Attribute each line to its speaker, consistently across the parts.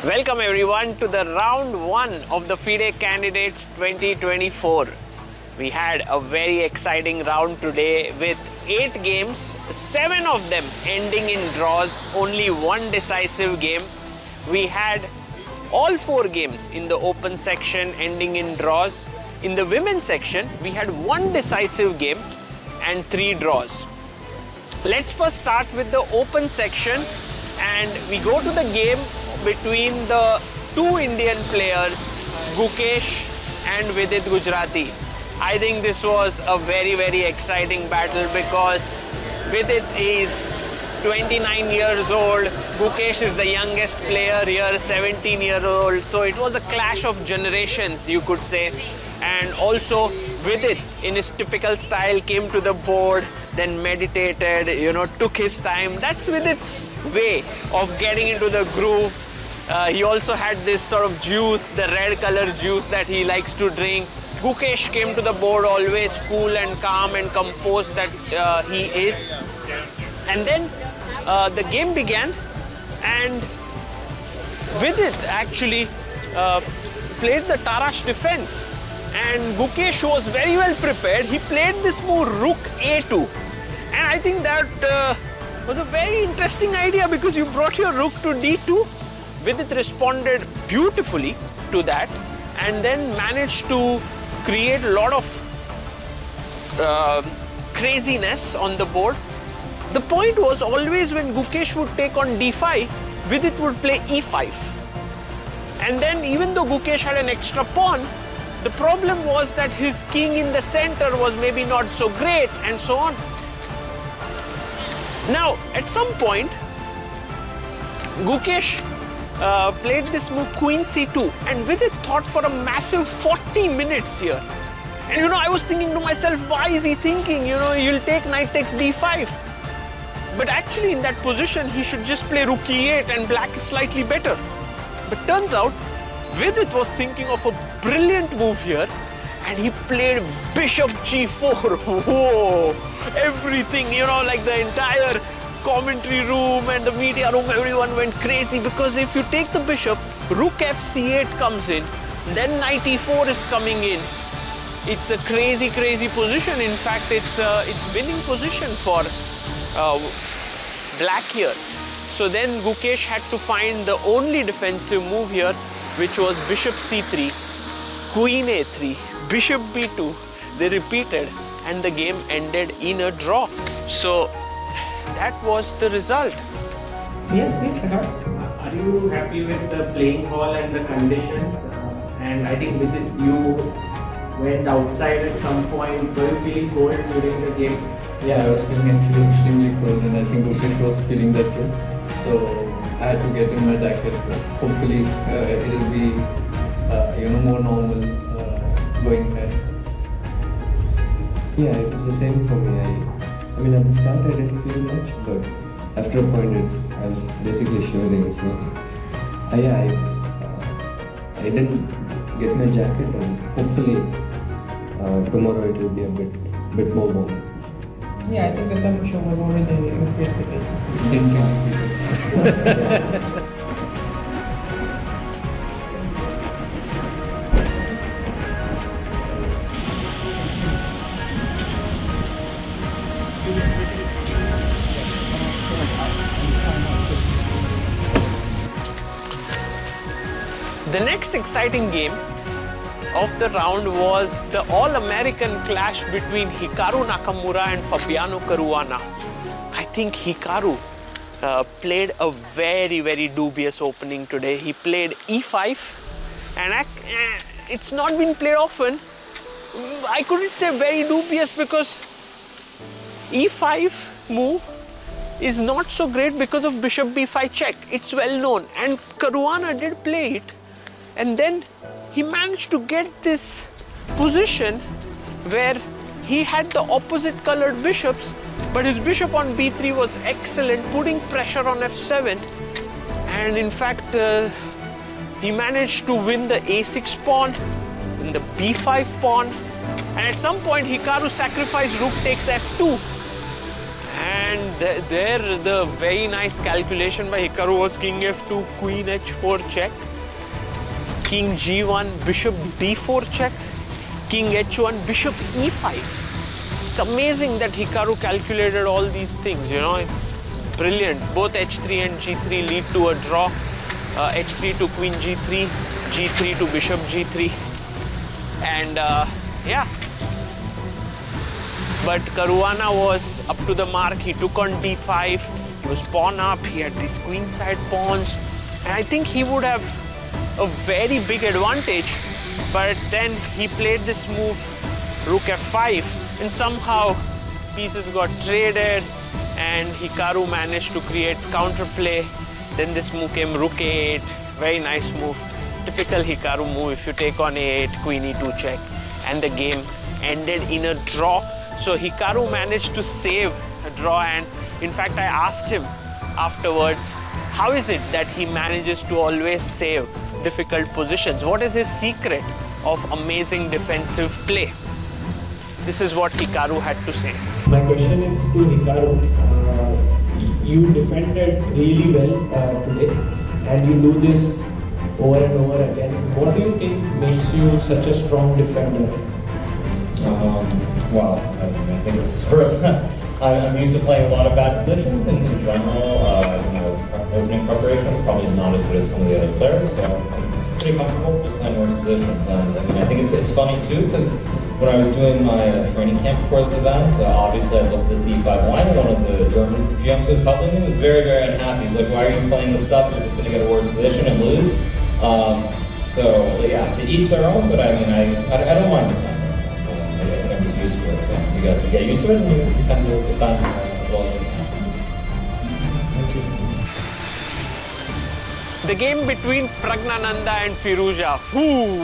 Speaker 1: Welcome everyone to the round 1 of the FIDE Candidates 2024. We had a very exciting round today with 8 games, 7 of them ending in draws, only one decisive game. We had all 4 games in the open section ending in draws. In the women's section, we had 1 decisive game and 3 draws. Let's first start with the open section, and we go to the game between the 2 Indian players, Gukesh and Vidit Gujarati. I think this was a very exciting battle because Vidit is 29 years old, Gukesh is the youngest player here, 17-year-old. So it was a clash of generations, you could say. And also Vidit, in his typical style, came to the board, then meditated, took his time. That's Vidit's way of getting into the groove. He also had this sort of juice, the red color juice that he likes to drink. Gukesh came to the board always cool and calm and composed that he is. And then the game began, and Vidit actually played the Tarash defense. And Gukesh was very well prepared. He played this move Rook A2. And I think that was a very interesting idea because you brought your Rook to D2. Vidit responded beautifully to that and then managed to create a lot of craziness on the board. The point was always when Gukesh would take on D5, Vidit would play E5. And then even though Gukesh had an extra pawn, the problem was that his king in the center was maybe not so great and so on. Now, at some point, Gukesh played this move Queen C2, and Vidit thought for a massive 40 minutes here. And I was thinking to myself, why is he thinking, you'll take knight takes D5. But actually in that position, he should just play Rook E8 and black is slightly better. But turns out, Vidit was thinking of a brilliant move here, and he played Bishop G4. Whoa! Everything, like the entire commentary room and the media room, everyone went crazy because if you take the bishop, Rook FC8 comes in, then Knight E4 is coming in. It's a crazy position. In fact, it's winning position for black here. So then Gukesh had to find the only defensive move here, which was Bishop C3, Queen A3, Bishop B2. They repeated and the game ended in a draw. So that was the result.
Speaker 2: Yes, please, Sagar.
Speaker 3: Are you happy with the playing hall and the conditions? And I think with it, you went outside at some point. Were you feeling cold during the game?
Speaker 2: Yeah, I was feeling actually extremely cold, and I think Gukesh was feeling that too. So I had to get him my jacket. Hopefully, it'll be more normal going ahead.
Speaker 4: Yeah, it was the same for me. I mean, at the start I didn't feel much, but after a point I was basically shivering. So I didn't get my jacket, and hopefully tomorrow it will be a bit more warm.
Speaker 5: Yeah, I think the temperature was already increased a bit.
Speaker 4: Didn't really feel it.
Speaker 1: The next exciting game of the round was the all-American clash between Hikaru Nakamura and Fabiano Caruana. I think Hikaru played a very dubious opening today. He played E5, and it's not been played often. I couldn't say very dubious because E5 move is not so great because of Bishop B5 check. It's well known, and Caruana did play it. And then he managed to get this position where he had the opposite colored bishops, but his bishop on B3 was excellent, putting pressure on F7. And in fact, he managed to win the A6 pawn, then the B5 pawn. And at some point, Hikaru sacrificed Rook takes F2. And there the very nice calculation by Hikaru was king f2, queen h4 check, king g1, bishop d4 check, king h1, bishop e5. It's amazing that Hikaru calculated all these things, you know, it's brilliant. Both h3 and g3 lead to a draw. H3 to queen g3, g3 to bishop g3. And yeah. But Caruana was up to the mark. He took on d5. He was pawn up. He had these queenside pawns. And I think he would have a very big advantage. But then he played this move, rook f5. And somehow pieces got traded. And Hikaru managed to create counterplay. Then this move came rook a8. Very nice move. Typical Hikaru move. If you take on a8, queen e2 check. And the game ended in a draw. So Hikaru managed to save a draw, and in fact I asked him afterwards, how is it that he manages to always save difficult positions? What is his secret of amazing defensive play? This is what Hikaru had to say.
Speaker 3: My question is to Hikaru. You defended really well today, and you do this over and over again. What do you think makes you such a strong defender?
Speaker 6: Well, I think it's sort of, I'm used to playing a lot of bad positions, and in general, opening preparation is probably not as good as some of the other players, so I'm pretty comfortable with playing worse positions. And I mean, I think it's funny too, because when I was doing my training camp before this event, obviously I looked at the C5 line, and one of the German GMs who was helping me was very, very unhappy. He's like, why are you playing this stuff? You're just going to get a worse position and lose. So yeah, to each their own, but I mean, I don't mind defending. I'm just used to it, so you got to get used to it, and you kind of defend as well as you can. Thank you.
Speaker 1: The game between Praggnanandhaa and Firouzja,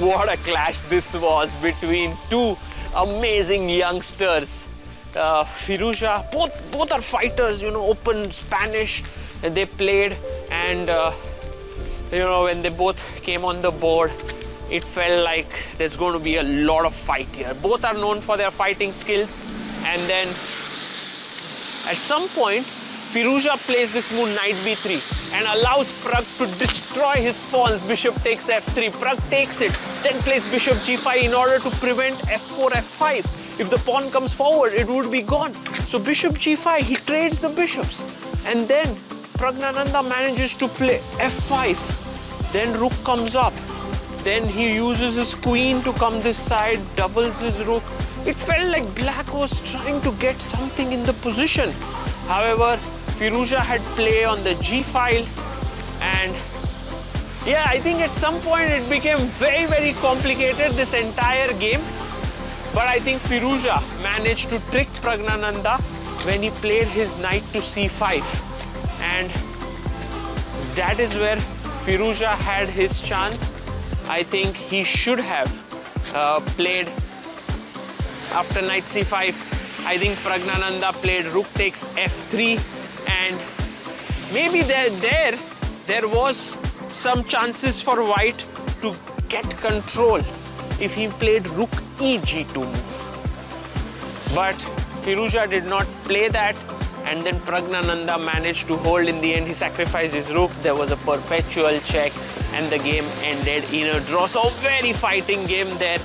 Speaker 1: what a clash this was between two amazing youngsters. Firouzja, both are fighters, you know, open Spanish they played, and you know, when they both came on the board, it felt like there's going to be a lot of fight here. Both are known for their fighting skills, and then at some point Firouzja plays this move knight b3 and allows Pragg to destroy his pawns. Bishop takes f3, Pragg takes it, then plays bishop g5 in order to prevent f4, f5. If the pawn comes forward, it would be gone. So bishop g5, he trades the bishops, and then Praggnanandhaa manages to play f5. Then rook comes up. Then he uses his queen to come this side, doubles his rook. It felt like black was trying to get something in the position. However, Firouzja had play on the g file, and yeah, I think at some point it became very, very complicated, this entire game. But I think Firouzja managed to trick Praggnanandhaa when he played his knight to c5. And that is where Firouzja had his chance. I think he should have played after knight c5. I think Praggnanandhaa played rook takes f3, and maybe there was some chances for white to get control if he played rook e g2 move. But Firouzja did not play that, and then Praggnanandhaa managed to hold. In the end, he sacrificed his rook. There was a perpetual check, and the game ended in a draw. So very fighting game there.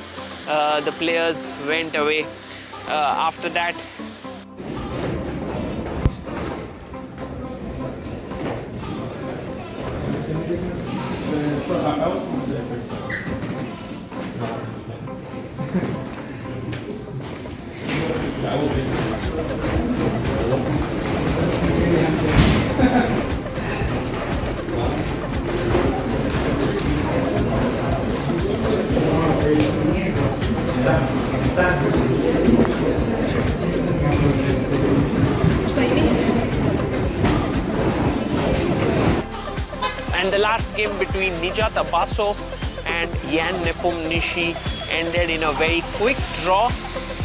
Speaker 1: The players went away after that. And the last game between Nijat Abasov and Jan Nepomniachtchi ended in a very quick draw.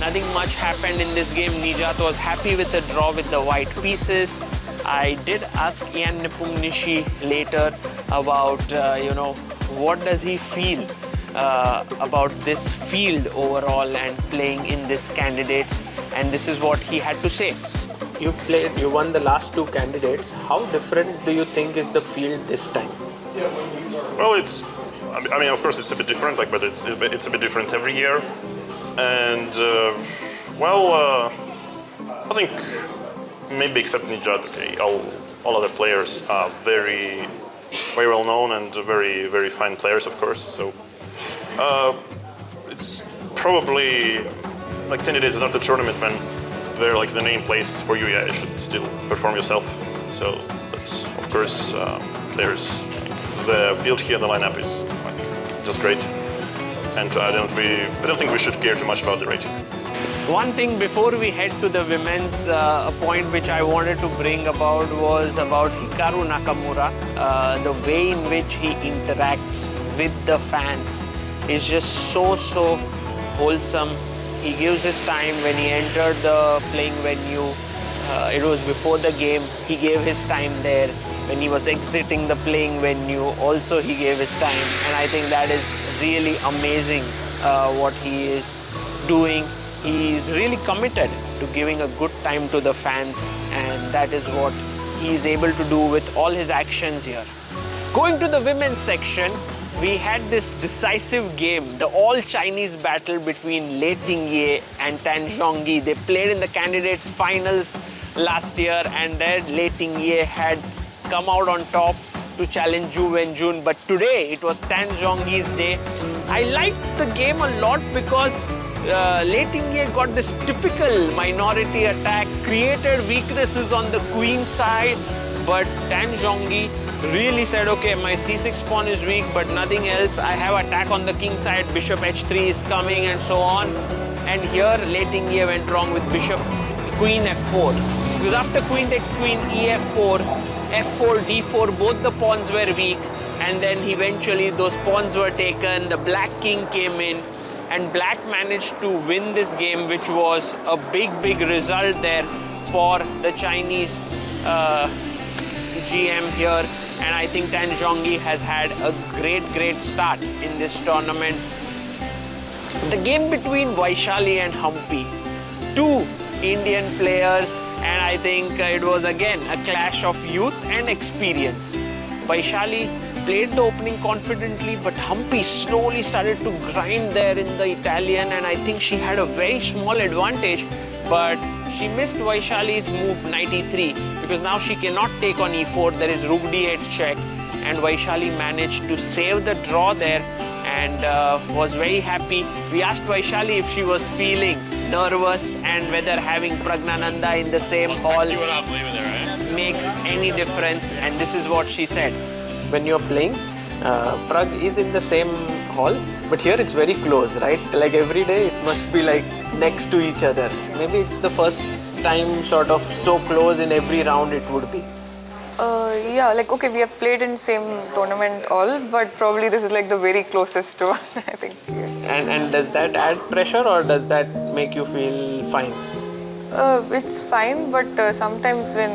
Speaker 1: Nothing much happened in this game. Nijat was happy with the draw with the white pieces. I did ask Jan Nepomniachtchi later about, what does he feel about this field overall and playing in this candidates, and this is what he had to say. you won the last two candidates. How different do you think is the field this time?
Speaker 7: Well, I mean, of course, it's a bit different, but it's a bit different every year. And, I think maybe except Nijat, okay, all other players are very, very well known and very, very fine players, of course. So it's probably, like, Candidates is not a tournament when they're like the name plays for you. Yeah, you should still perform yourself. So that's, of course, players. The field here, the lineup is just great. And I don't think we should care too much about the rating.
Speaker 1: One thing before we head to the women's, a point which I wanted to bring about was about Hikaru Nakamura. The way in which he interacts with the fans is just so wholesome. He gives his time when he entered the playing venue. It was before the game. He gave his time there. When he was exiting the playing venue, also he gave his time. And I think that is really amazing what he is doing. He is really committed to giving a good time to the fans, and that is what he is able to do with all his actions here. Going to the women's section, we had this decisive game, the all-Chinese battle between Lei Tingye and Tan Zhongyi. They played in the candidates finals last year, and then Lei Tingye had come out on top to challenge Zhu Wenjun, but today it was Tan Zhongyi's day. I liked the game a lot because Lei Tingye got this typical minority attack, created weaknesses on the queen side, but Tan Zhongyi really said, okay, my c6 pawn is weak, but nothing else. I have attack on the king side, bishop h3 is coming, and so on. And here Lei Tingye went wrong with bishop, queen f4. Because after queen takes queen, ef4, f4, d4, both the pawns were weak, and then eventually those pawns were taken, the black king came in, and black managed to win this game, which was a big result there for the Chinese GM here. And I think Tan Zhongyi has had a great start in this tournament. The game between Vaishali and Humpy, two Indian players, and I think it was again a clash of youth and experience. Vaishali played the opening confidently, but Humpy slowly started to grind there in the Italian, and I think she had a very small advantage, but she missed Vaishali's move knight e3 because now she cannot take on e4. There is rook d8 check, and Vaishali managed to save the draw there and was very happy. We asked Vaishali if she was feeling nervous and whether having Praggnanandhaa in the same hall makes any difference, and this is what she said. When you're playing, Prag is in the same hall, but here it's very close, right? Like every day it must be like next to each other. Maybe it's the first time sort of so close in every round it would be.
Speaker 8: Yeah, like okay, we have played in same tournament all, but probably this is like the very closest one, I think, yes.
Speaker 1: And does that add pressure or does that make you feel fine?
Speaker 8: It's fine, but sometimes when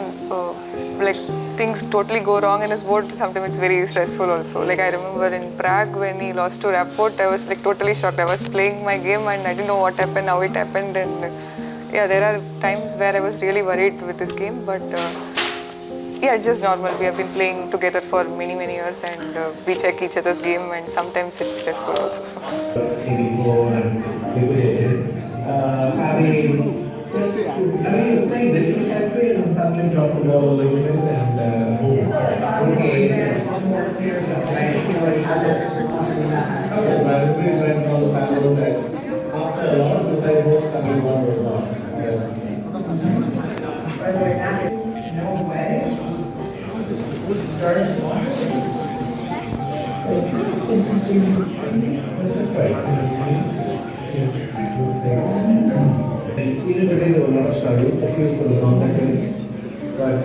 Speaker 8: like things totally go wrong in his board, sometimes it's very stressful also. Like I remember in Prague when he lost to Rapport, I was like totally shocked. I was playing my game and I didn't know what happened, how it happened, and yeah, there are times where I was really worried with this game, but yeah, it's just normal. We have been playing together for many years, and we check each other's game, and sometimes it's stressful also. So.
Speaker 9: I was playing the precisely and suddenly dropped the ball a little bit and moved. Okay, one more here. Okay, but we went on the back a little bit. After a lot of precise moves, suddenly one was gone. No way. Start one. This is great. Even today there were a lot of struggles, at least for the contact rate, but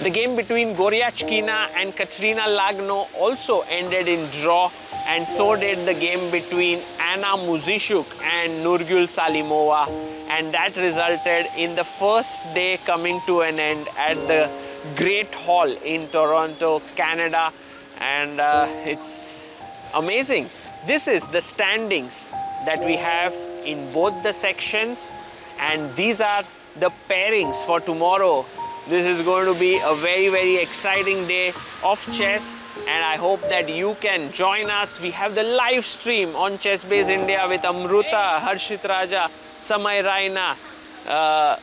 Speaker 1: The game between Goryachkina and Katerina Lagno also ended in draw, and so did the game between Anna Muzishuk and Nurgul Salimova, and that resulted in the first day coming to an end at the Great Hall in Toronto, Canada, and it's amazing this is the standings that we have in both the sections, and these are the pairings for tomorrow. This is going to be a very, very exciting day of chess, and I hope that you can join us. We have the live stream on ChessBase India with Amruta, Harshit Raja, Samay Raina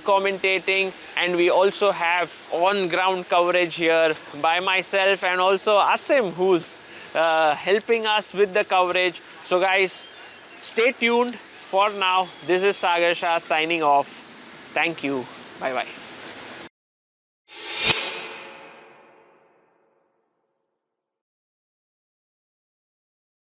Speaker 1: commentating, and we also have on-ground coverage here by myself and also Asim, who's helping us with the coverage. So guys, stay tuned. For now, this is Sagar Shah signing off. Thank you. Bye-bye.